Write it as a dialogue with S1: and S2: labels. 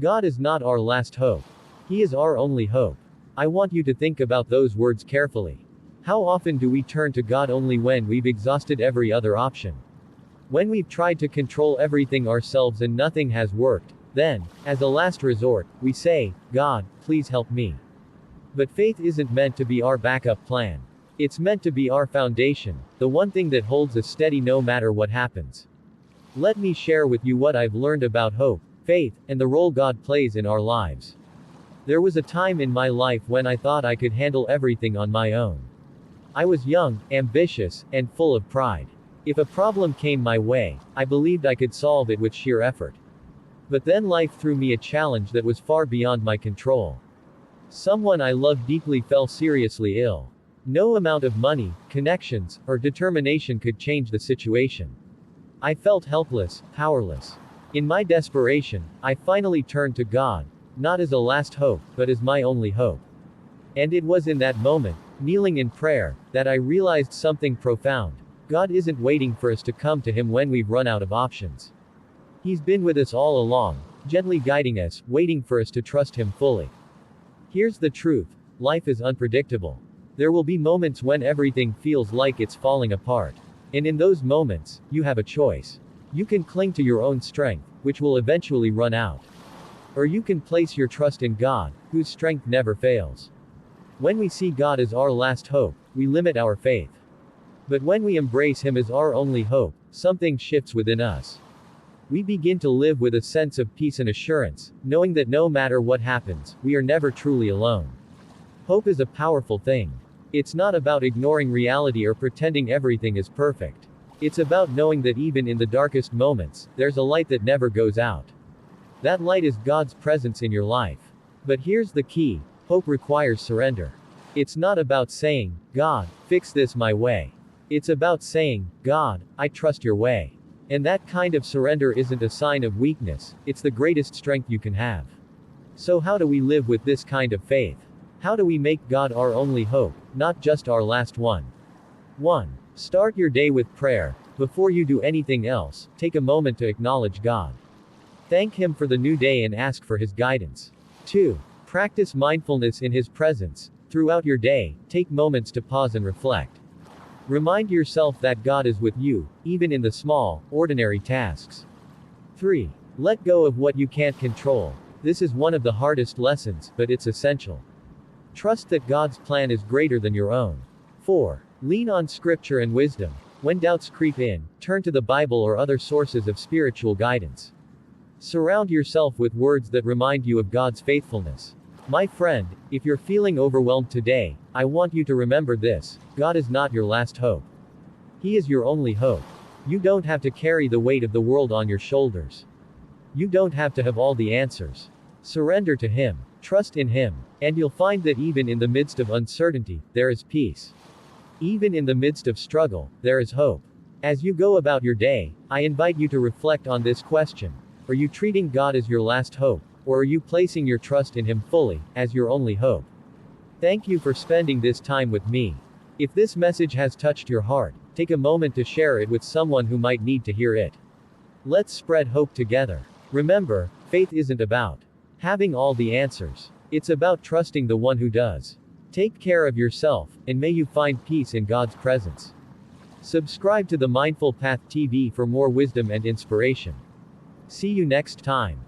S1: God is not our last hope. He is our only hope. I want you to think about those words carefully. How often do we turn to God only when we've exhausted every other option? When we've tried to control everything ourselves and nothing has worked, then, as a last resort, we say, God, please help me. But faith isn't meant to be our backup plan. It's meant to be our foundation, the one thing that holds us steady no matter what happens. Let me share with you what I've learned about hope, faith, and the role God plays in our lives. There was a time in my life when I thought I could handle everything on my own. I was young, ambitious, and full of pride. If a problem came my way, I believed I could solve it with sheer effort. But then life threw me a challenge that was far beyond my control. Someone I loved deeply fell seriously ill. No amount of money, connections, or determination could change the situation. I felt helpless, powerless. In my desperation, I finally turned to God, not as a last hope, but as my only hope. And it was in that moment, kneeling in prayer, that I realized something profound. God isn't waiting for us to come to Him when we've run out of options. He's been with us all along, gently guiding us, waiting for us to trust Him fully. Here's the truth. Life is unpredictable. There will be moments when everything feels like it's falling apart. And in those moments, you have a choice. You can cling to your own strength, which will eventually run out. Or you can place your trust in God, whose strength never fails. When we see God as our last hope, we limit our faith. But when we embrace Him as our only hope, something shifts within us. We begin to live with a sense of peace and assurance, knowing that no matter what happens, we are never truly alone. Hope is a powerful thing. It's not about ignoring reality or pretending everything is perfect. It's about knowing that even in the darkest moments, there's a light that never goes out. That light is God's presence in your life. But here's the key: hope requires surrender. It's not about saying, God, fix this my way. It's about saying, God, I trust your way. And that kind of surrender isn't a sign of weakness, it's the greatest strength you can have. So how do we live with this kind of faith? How do we make God our only hope, not just our last one? 1. Start your day with prayer. Before you do anything else, take a moment to acknowledge God. Thank Him for the new day and ask for His guidance. 2. Practice mindfulness in His presence. Throughout your day, take moments to pause and reflect. Remind yourself that God is with you, even in the small, ordinary tasks. 3. Let go of what you can't control. This is one of the hardest lessons, but it's essential. Trust that God's plan is greater than your own. 4. Lean on scripture and wisdom. When doubts creep in, turn to the Bible or other sources of spiritual guidance. Surround yourself with words that remind you of God's faithfulness. My friend, if you're feeling overwhelmed today, I want you to remember this: God is not your last hope. He is your only hope. You don't have to carry the weight of the world on your shoulders. You don't have to have all the answers. Surrender to Him. Trust in Him. And you'll find that even in the midst of uncertainty, there is peace. Even in the midst of struggle, there is hope. As you go about your day, I invite you to reflect on this question: are you treating God as your last hope? Or are you placing your trust in Him fully, as your only hope? Thank you for spending this time with me. If this message has touched your heart, take a moment to share it with someone who might need to hear it. Let's spread hope together. Remember, faith isn't about having all the answers. It's about trusting the one who does. Take care of yourself, and may you find peace in God's presence. Subscribe to the Mindful Path TV for more wisdom and inspiration. See you next time.